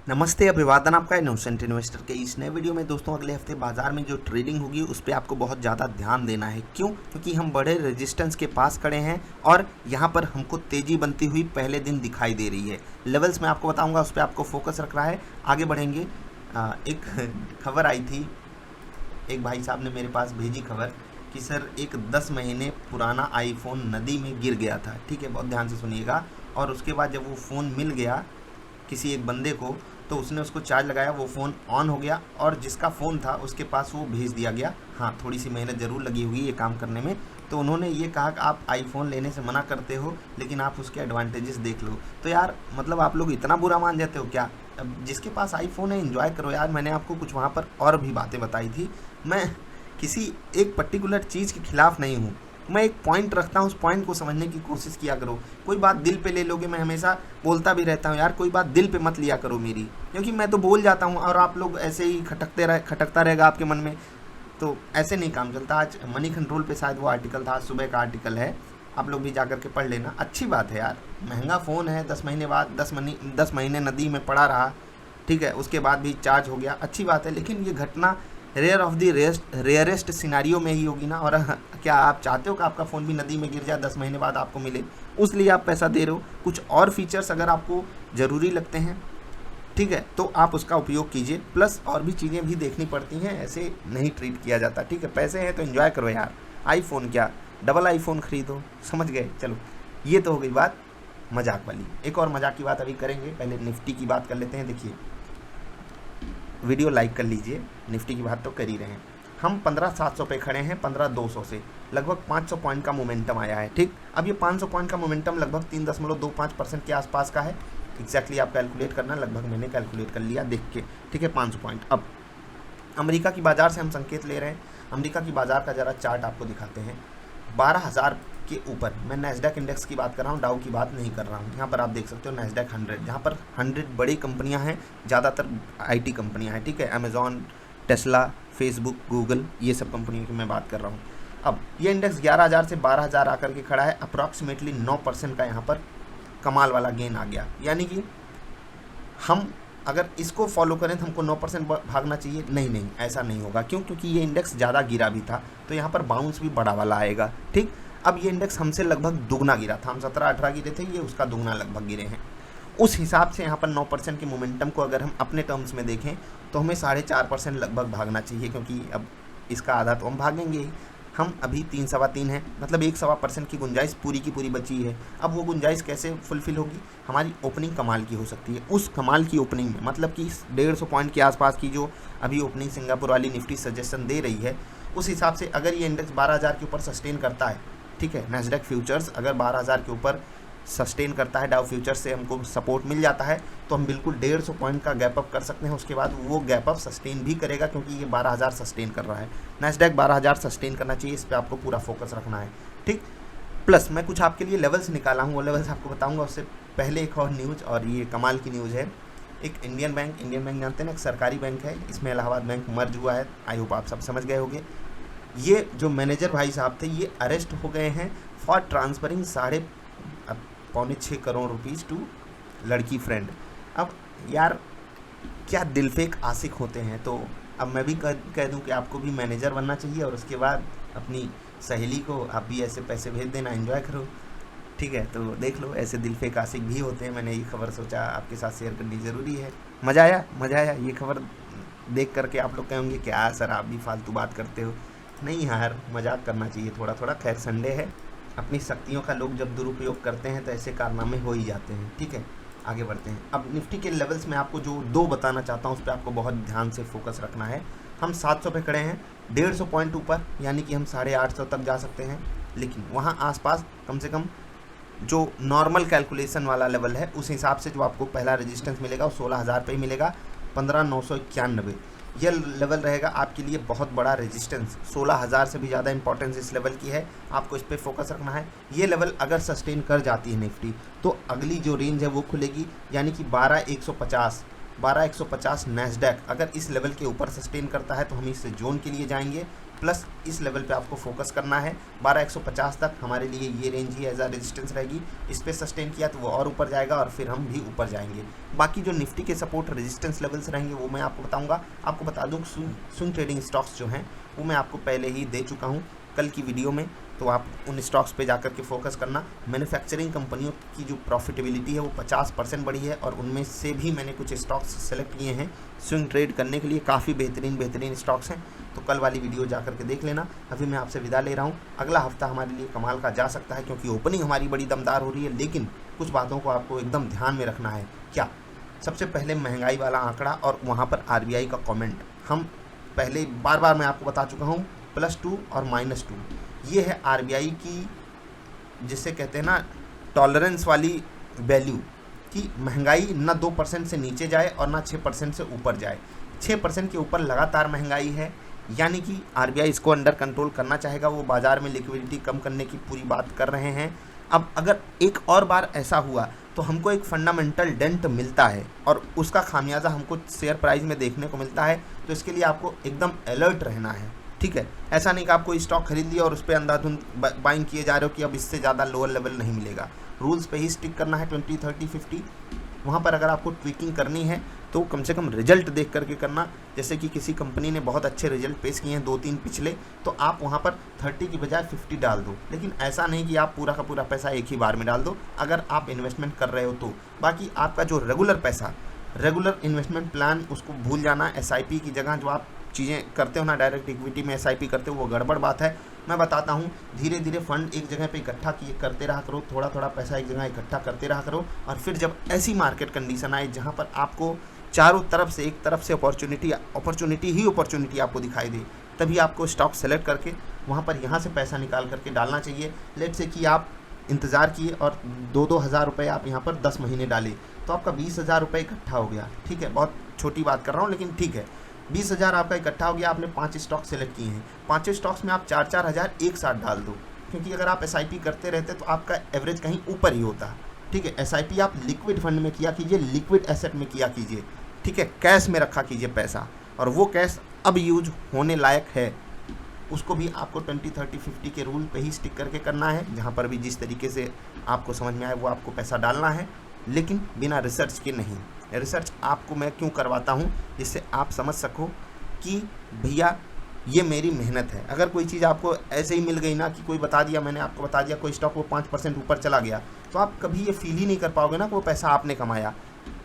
नमस्ते, अभिवादन आपका इनोसेंट इन्वेस्टर के इस नए वीडियो में। दोस्तों, अगले हफ्ते बाजार में जो ट्रेडिंग होगी उस पर आपको बहुत ज़्यादा ध्यान देना है। क्यों? क्योंकि हम बड़े रेजिस्टेंस के पास खड़े हैं और यहाँ पर हमको तेज़ी बनती हुई पहले दिन दिखाई दे रही है। लेवल्स मैं आपको बताऊंगा, उस पर आपको फोकस रखना है। आगे बढ़ेंगे। एक खबर आई थी, एक भाई साहब ने मेरे पास भेजी खबर कि सर एक 10 महीने पुराना आईफोन नदी में गिर गया था। ठीक है, बहुत ध्यान से सुनिएगा। और उसके बाद जब वो फ़ोन मिल गया किसी एक बंदे को, तो उसने उसको चार्ज लगाया, वो फ़ोन ऑन हो गया और जिसका फ़ोन था उसके पास वो भेज दिया गया। हाँ, थोड़ी सी मेहनत ज़रूर लगी हुई ये काम करने में। तो उन्होंने ये कहा कि आप आईफोन लेने से मना करते हो लेकिन आप उसके एडवांटेजेस देख लो। तो यार मतलब आप लोग इतना बुरा मान जाते हो क्या? अब जिसके पास आईफोन है एंजॉय करो यार। मैंने आपको कुछ वहाँ पर और भी बातें बताई थी। मैं किसी एक पर्टिकुलर चीज़ के खिलाफ नहीं हूँ, मैं एक पॉइंट रखता हूँ, उस पॉइंट को समझने की कोशिश किया करो। कोई बात दिल पे ले लोगे, मैं हमेशा बोलता भी रहता हूँ यार, कोई बात दिल पे मत लिया करो मेरी, क्योंकि मैं तो बोल जाता हूँ और आप लोग ऐसे ही खटकता रहेगा आपके मन में। तो ऐसे नहीं काम चलता। आज मनी कंट्रोल पे शायद वो आर्टिकल था, सुबह का आर्टिकल है, आप लोग भी जा करके पढ़ लेना। अच्छी बात है यार, महंगा फ़ोन है, 10 महीने बाद 10 महीने नदी में पड़ा रहा, ठीक है, उसके बाद भी चार्ज हो गया, अच्छी बात है। लेकिन ये घटना rare of the rarest scenario में ही होगी ना। और क्या आप चाहते हो कि आपका फ़ोन भी नदी में गिर जाए, 10 महीने बाद आपको मिले? उस लिए आप पैसा दे रहे हो। कुछ और फीचर्स अगर आपको ज़रूरी लगते हैं, ठीक है, तो आप उसका उपयोग कीजिए। प्लस और भी चीज़ें भी देखनी पड़ती हैं, ऐसे नहीं ट्रीट किया जाता। ठीक है, पैसे हैं तो एंजॉय करो यार। आईफोन क्या, डबल आईफोन खरीदो, समझ गए? चलो, ये तो हो गई बात मजाक वाली। एक और मजाक की बात अभी करेंगे, पहले निफ्टी की बात कर लेते हैं। देखिए, वीडियो लाइक कर लीजिए, निफ्टी की बात तो कर ही रहे हैं। हम 15,700 पे खड़े हैं, 15,200 से लगभग 500 पॉइंट का मोमेंटम आया है। ठीक, अब ये 500 पॉइंट का मोमेंटम लगभग 3.25% के आसपास का है। एग्जैक्टली आप कैलकुलेट करना, लगभग मैंने कैलकुलेट कर लिया देख के। ठीक है, 500 पॉइंट। अब अमेरिका की बाज़ार से हम संकेत ले रहे हैं। अमेरिका की बाज़ार का ज़रा चार्ट आपको दिखाते हैं। 12,000 के ऊपर, मैं नैस्डैक इंडेक्स की बात कर रहा हूँ, डाउ की बात नहीं कर रहा हूँ। यहाँ पर आप देख सकते हो नैस्डैक 100, जहाँ पर 100 बड़ी कंपनियाँ हैं, ज़्यादातर आईटी कंपनियाँ हैं। ठीक है, अमेज़ॉन, टेस्ला, फेसबुक, गूगल, ये सब कंपनियों की मैं बात कर रहा हूँ। अब ये इंडेक्स 11,000 से 12,000 आकर के खड़ा है। अप्रॉक्सीमेटली 9% का यहाँ पर कमाल वाला गेन आ गया। यानी कि हम अगर इसको फॉलो करें तो हमको 9% भागना चाहिए। नहीं नहीं, ऐसा नहीं होगा। क्यों? क्योंकि ये इंडेक्स ज़्यादा गिरा भी था, तो यहाँ पर बाउंस भी बड़ा वाला आएगा। ठीक, अब ये इंडेक्स हमसे लगभग दुगना गिरा था, हम 17-18 गिरे थे, ये उसका दुगना लगभग गिरे हैं। उस हिसाब से यहाँ पर 9% के मोमेंटम को अगर हम अपने टर्म्स में देखें तो हमें 4.5% लगभग भागना चाहिए, क्योंकि अब इसका आधा तो हम भागेंगे ही। हम अभी 3-3.25 हैं, मतलब 1-1.25% की गुंजाइश पूरी की पूरी बची है। अब वो गुंजाइश कैसे फुलफिल होगी? हमारी ओपनिंग कमाल की हो सकती है। उस कमाल की ओपनिंग में, मतलब कि 150 पॉइंट के आसपास की जो अभी ओपनिंग सिंगापुर वाली निफ्टी सजेशन दे रही है, उस हिसाब से अगर ये इंडेक्स 12,000 के ऊपर सस्टेन करता है, ठीक है, नैस्डैक फ्यूचर्स अगर 12,000 के ऊपर सस्टेन करता है, डाउ फ्यूचर्स से हमको सपोर्ट मिल जाता है, तो हम बिल्कुल 150 पॉइंट का गैप अप कर सकते हैं। उसके बाद वो गैप अप सस्टेन भी करेगा, क्योंकि ये 12,000 सस्टेन कर रहा है। नैस्डैक 12,000 सस्टेन करना चाहिए, इस पर आपको पूरा फोकस रखना है। ठीक, प्लस मैं कुछ आपके लिए लेवल्स निकाला हूँ, वो लेवल्स आपको बताऊँगा। उससे पहले एक और न्यूज़, और ये कमाल की न्यूज़ है। एक इंडियन बैंक जानते हैं ना, एक सरकारी बैंक है, इसमें इलाहाबाद बैंक मर्ज हुआ है। आई होप आप सब समझ गए होंगे। ये जो मैनेजर भाई साहब थे, ये अरेस्ट हो गए हैं for transferring 5.25 crore rupees to लड़की फ्रेंड। अब यार क्या दिलफेक आशिक होते हैं। तो अब मैं भी कह दूं कि आपको भी मैनेजर बनना चाहिए और उसके बाद अपनी सहेली को आप भी ऐसे पैसे भेज देना, एंजॉय करो। ठीक है, तो देख लो, ऐसे दिलफेक आशिक भी होते हैं। मैंने ये खबर सोचा आपके साथ शेयर करनी ज़रूरी है। मज़ा आया ये खबर देख करके। आप लोग कहेंगे क्या सर आप भी फालतू बात करते हो। नहीं यार, मजाक करना चाहिए थोड़ा थोड़ा। खैर, संडे है, अपनी शक्तियों का लोग जब दुरुपयोग करते हैं तो ऐसे कारनामे हो ही जाते हैं। ठीक है, आगे बढ़ते हैं। अब निफ्टी के लेवल्स में आपको जो दो बताना चाहता हूँ, उस पर आपको बहुत ध्यान से फोकस रखना है। हम 700 पे खड़े हैं, 150 पॉइंट ऊपर, यानी कि हम 850 तक जा सकते हैं। लेकिन वहाँ आसपास कम से कम जो नॉर्मल कैलकुलेशन वाला लेवल है, उस हिसाब से जो आपको पहला रेजिस्टेंस मिलेगा वो 16,000 पे ही मिलेगा, 15,991। यह लेवल रहेगा आपके लिए बहुत बड़ा रेजिस्टेंस। 16,000 से भी ज़्यादा इंपॉर्टेंस इस लेवल की है, आपको इस पर फोकस रखना है। ये लेवल अगर सस्टेन कर जाती है निफ्टी, तो अगली जो रेंज है वो खुलेगी, यानी कि 12,150 नैस्डैक अगर इस लेवल के ऊपर सस्टेन करता है तो हम इस जोन के लिए जाएंगे। प्लस इस लेवल पे आपको फोकस करना है। 12150 तक हमारे लिए ये रेंज ही एज अ रेजिस्टेंस रहेगी। इस पर सस्टेन किया तो वो और ऊपर जाएगा और फिर हम भी ऊपर जाएंगे। बाकी जो निफ्टी के सपोर्ट रेजिस्टेंस लेवल्स रहेंगे वो मैं आपको बताऊंगा। आपको बता दूं स्विंग ट्रेडिंग स्टॉक्स जो हैं वो मैं आपको पहले ही दे चुका हूँ कल की वीडियो में, तो आप उन स्टॉक्स पे जाकर के फोकस करना। मैन्युफैक्चरिंग कंपनियों की जो प्रॉफिटेबिलिटी है वो 50% बढ़ी है और उनमें से भी मैंने कुछ स्टॉक्स सेलेक्ट किए हैं स्विंग ट्रेड करने के लिए। काफ़ी बेहतरीन स्टॉक्स हैं, तो कल वाली वीडियो जाकर के देख लेना। अभी मैं आपसे विदा ले रहा हूँ। अगला हफ्ता हमारे लिए कमाल का जा सकता है क्योंकि ओपनिंग हमारी बड़ी दमदार हो रही है, लेकिन कुछ बातों को आपको एकदम ध्यान में रखना है। क्या? सबसे पहले महंगाई वाला आंकड़ा और वहाँ पर RBI का कॉमेंट। हम पहले बार मैं आपको बता चुका हूँ +2 और -2 ये है RBI की, जिसे कहते हैं ना टॉलरेंस वाली वैल्यू, कि महंगाई ना 2% से नीचे जाए और ना 6% से ऊपर जाए। 6% के ऊपर लगातार महंगाई है, यानी कि RBI इसको अंडर कंट्रोल करना चाहेगा। वो बाज़ार में लिक्विडिटी कम करने की पूरी बात कर रहे हैं। अब अगर एक और बार ऐसा हुआ तो हमको एक फंडामेंटल डेंट मिलता है और उसका खामियाजा हमको शेयर प्राइस में देखने को मिलता है। तो इसके लिए आपको एकदम अलर्ट रहना है, ठीक है। ऐसा नहीं कि आप कोई स्टॉक खरीद लिया और उस पर अंधाधुंध बाइंग किए जा रहे हो कि अब इससे ज़्यादा लोअर लेवल नहीं मिलेगा। रूल्स पे ही स्टिक करना है 20, 30, 50। वहाँ पर अगर आपको ट्विकिंग करनी है तो कम से कम रिजल्ट देख करके करना। जैसे कि किसी कंपनी ने बहुत अच्छे रिजल्ट पेश किए हैं 2-3 पिछले, तो आप वहाँ पर 30 की बजाय 50 डाल दो। लेकिन ऐसा नहीं कि आप पूरा का पूरा पैसा एक ही बार में डाल दो अगर आप इन्वेस्टमेंट कर रहे हो तो। बाकी आपका जो रेगुलर पैसा, रेगुलर इन्वेस्टमेंट प्लान, उसको भूल जाना। SIP की जगह जो आप चीज़ें करते हो ना, डायरेक्ट इक्विटी में SIP करते हो, वो गड़बड़ बात है। मैं बताता हूँ, धीरे धीरे फंड एक जगह पे इकट्ठा करते रहा करो, थोड़ा थोड़ा पैसा एक जगह इकट्ठा करते रहा करो, और फिर जब ऐसी मार्केट कंडीशन आए जहाँ पर आपको चारों तरफ से एक तरफ से अपॉर्चुनिटी आपको दिखाई दे, तभी आपको स्टॉक सेलेक्ट करके वहाँ पर यहाँ से पैसा निकाल करके डालना चाहिए। लेट से कि आप इंतज़ार किए और 2-2 हज़ार रुपये आप यहाँ पर 10 महीने डाले तो आपका 20,000 रुपये इकट्ठा हो गया, ठीक है। बहुत छोटी बात कर रहा हूँ लेकिन ठीक है, 20,000 आपका इकट्ठा हो गया। आपने 5 स्टॉक सेलेक्ट किए हैं, 5 स्टॉक्स में आप 4-4 हज़ार एक साथ डाल दो, क्योंकि अगर आप SIP करते रहते तो आपका एवरेज कहीं ऊपर ही होता, ठीक है। SIP आप लिक्विड फंड में किया कीजिए, लिक्विड एसेट में किया कीजिए, ठीक है। कैश में रखा कीजिए पैसा, और वो कैश अब यूज होने लायक है, उसको भी आपको 20, 30, 50 के रूल पे ही स्टिक करके करना है। जहाँ पर भी जिस तरीके से आपको समझ में आए वो आपको पैसा डालना है, लेकिन बिना रिसर्च के नहीं। रिसर्च आपको मैं क्यों करवाता हूँ, जिससे आप समझ सको कि भैया ये मेरी मेहनत है। अगर कोई चीज़ आपको ऐसे ही मिल गई ना कि कोई बता दिया, मैंने आपको बता दिया कोई स्टॉक वो 5% ऊपर चला गया, तो आप कभी ये फील ही नहीं कर पाओगे ना कि वो पैसा आपने कमाया।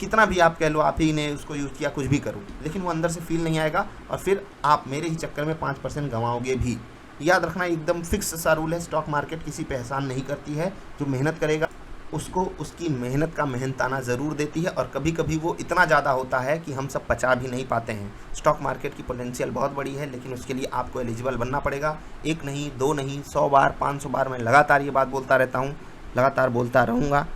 कितना भी आप कह लो आप ही ने उसको यूज़ किया, कुछ भी करो, लेकिन वो अंदर से फील नहीं आएगा और फिर आप मेरे ही चक्कर में 5% गंवाओगे भी। याद रखना, एकदम फिक्स सा रूल है, स्टॉक मार्केट किसी पे एहसान नहीं करती है। जो मेहनत करेगा उसको उसकी मेहनत का मेहनताना ज़रूर देती है, और कभी कभी वो इतना ज़्यादा होता है कि हम सब पचा भी नहीं पाते हैं। स्टॉक मार्केट की पोटेंशियल बहुत बड़ी है, लेकिन उसके लिए आपको एलिजिबल बनना पड़ेगा। 1 नहीं, 2 नहीं, 100 बार, 500 बार मैं लगातार ये बात बोलता रहता हूँ, लगातार बोलता रहूँगा।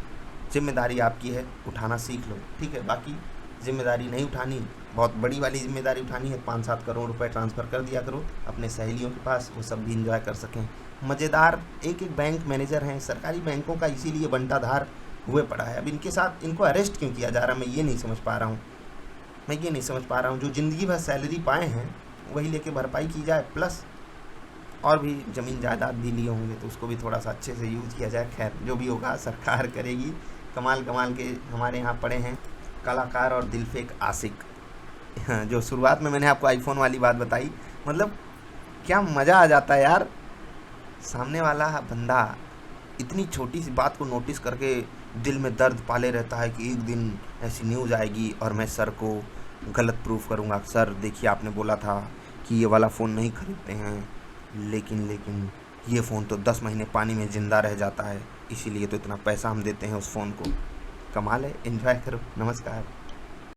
जिम्मेदारी आपकी है, उठाना सीख लो, ठीक है। बाकी जिम्मेदारी नहीं उठानी, बहुत बड़ी वाली जिम्मेदारी उठानी है, 5-7 करोड़ रुपए ट्रांसफ़र कर दिया करो अपने सहेलियों के पास, वो सब भी इंजॉय कर सकें। मज़ेदार एक मैनेजर मैनेजर हैं सरकारी बैंकों का, इसीलिए बंटाधार हुए पड़ा है। अब इनके साथ इनको अरेस्ट क्यों किया जा रहा है, मैं ये नहीं समझ पा रहा हूँ। जो ज़िंदगी भर सैलरी पाए हैं वही लेके भरपाई की जाए, प्लस और भी ज़मीन जायदाद भी लिए होंगे तो उसको भी थोड़ा सा अच्छे से यूज़ किया जाए। खैर जो भी होगा सरकार करेगी। कमाल के हमारे यहाँ पड़े हैं कलाकार और दिलफेक आशिक। जो शुरुआत में मैंने आपको आईफोन वाली बात बताई, मतलब क्या मज़ा आ जाता है यार। सामने वाला बंदा इतनी छोटी सी बात को नोटिस करके दिल में दर्द पाले रहता है कि एक दिन ऐसी न्यूज़ आएगी और मैं सर को गलत प्रूफ करूँगा। सर देखिए, आपने बोला था कि ये वाला फ़ोन नहीं खरीदते हैं, लेकिन ये फ़ोन तो 10 महीने पानी में ज़िंदा रह जाता है, इसीलिए तो इतना पैसा हम देते हैं उस फ़ोन को। कमाल है, एंजॉय करो। नमस्कार।